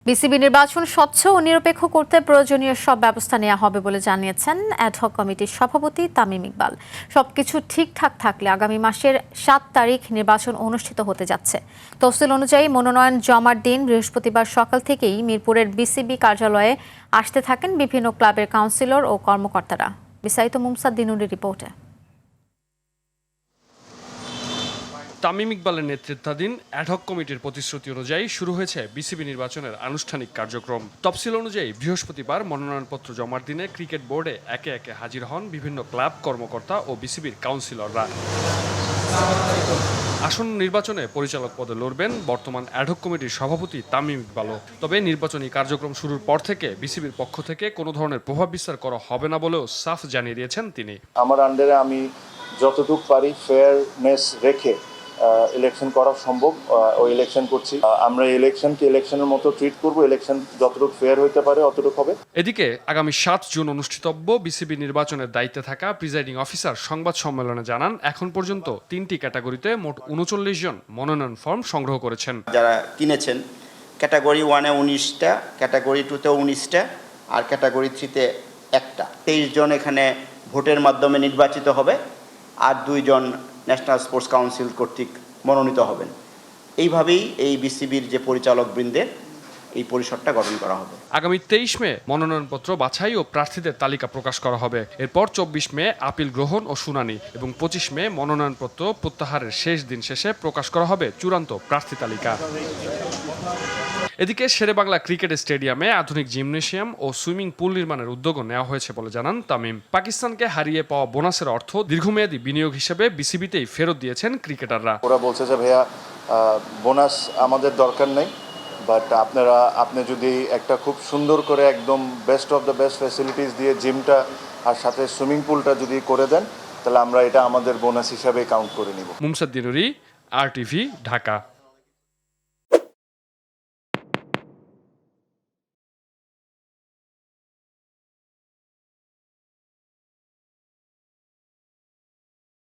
BCB নির্বাচন স্বচ্ছ ও নিরপেক্ষ করতে প্রয়োজনীয় সব ব্যবস্থা নেওয়া হবে বলে জানিয়েছেন অ্যাডহক কমিটির সভাপতি তামিম ইকবাল। সবকিছু ঠিকঠাক থাকলে আগামী মাসের ৭ তারিখ নির্বাচন অনুষ্ঠিত হতে যাচ্ছে। তফসিল অনুযায়ী মনোনয়ন জমার দিন বৃহস্পতিবার সকাল থেকেই মিরপুরের বিসিবি কার্যালয়ে আসতে থাকেন বিভিন্ন ক্লাবের কাউন্সিলর ও কর্মকর্তারা। বিস্তারিত মুমসাদ দিনুরের রিপোর্টে। তামিম ইকবালের নেতৃত্বাধীন অ্যাডহক কমিটির প্রতিশ্রুতি অনুযায়ী শুরু হয়েছে বিসিবি নির্বাচনের আনুষ্ঠানিক কার্যক্রম। তফসিল অনুযায়ী বৃহস্পতিবার মনোনয়নপত্র জমার দিনে ক্রিকেট বোর্ডে একে একে হাজির হন বিভিন্ন ক্লাব কর্মকর্তা ও বিসিবির কাউন্সিলররা। আসন্ন নির্বাচনে পরিচালক পদে লড়বেন বর্তমান অ্যাডহক কমিটির সভাপতি তামিম ইকবালও। তবে নির্বাচনী কার্যক্রম শুরুর পর থেকে বিসিবির পক্ষ থেকে কোনো ধরনের প্রভাব বিস্তার করা হবে না বলেও সাফ জানিয়ে দিয়েছেন তিনি। আমার আন্ডারে আমি যতটুকু পারি ফেয়ারনেস রেখে ইলেকশন করা সম্ভব ওই ইলেকশন করছি। আমরা ইলেকশনকে ইলেকশনের মতো ট্রিট করব। ইলেকশন যতটুকু ফেয়ার হতে পারে অতটুকু হবে। এদিকে আগামী ৭ জুন অনুষ্ঠিতব্য বিসিবি নির্বাচনের দায়িত্বে থাকা প্রিজাইডিং অফিসার সংবাদ সম্মেলনে জানান, এখন পর্যন্ত 3টি ক্যাটাগরিতে মোট ৩৯ জন মনোনয়ন ফর্ম সংগ্রহ করেছেন। যারা কিনেছেন ক্যাটাগরি 1-এ 19টা, ক্যাটাগরি 2-তেও 19টা, আর ক্যাটাগরি 3-তে 1টা। 23 জন এখানে ভোটের মাধ্যমে নির্বাচিত হবে, আর 2 জন ন্যাশনাল স্পোর্টস কাউন্সিল কর্তৃক মনোনীত হবেন। এইভাবেই এই বিসিবির যে পরিচালক বৃন্দের এই পরিষদটা গঠন করা হবে। আগামী 23 মে মনোনয়নপত্র বাছাই ও প্রার্থীদের তালিকা প্রকাশ করা হবে। এরপর 24 মে আপিল গ্রহণ ও শুনানি এবং 25 মে মনোনয়নপত্র প্রত্যাহারের শেষ দিন শেষে প্রকাশ করা হবে চূড়ান্ত প্রার্থী তালিকা। এদিকে শেরেবাংলা ক্রিকেট স্টেডিয়ামে আধুনিক জিমনেশিয়াম ও সুইমিং পুল নির্মাণের উদ্যোগও নেওয়া হয়েছে বলে জানান তামিম। পাকিস্তানকে হারিয়ে পাওয়া বোনাসের অর্থ দীর্ঘমেয়াদী বিনিয়োগ হিসেবে বিসিবিতেই ফেরত দিয়েছেন ক্রিকেটাররা। ওরা বলছে যে ভাইয়া বোনাস আমাদের দরকার নেই, বাট আপনি যদি একটা খুব সুন্দর করে একদম best of the best facilities দিয়ে জিমটা আর সাথে সুইমিং পুলটা যদি করে দেন, তাহলে আমরা এটা আমাদের বোনাস হিসাবে কাউন্ট করে নিব। মুমসাদ দিনুরি, RTV, ঢাকা।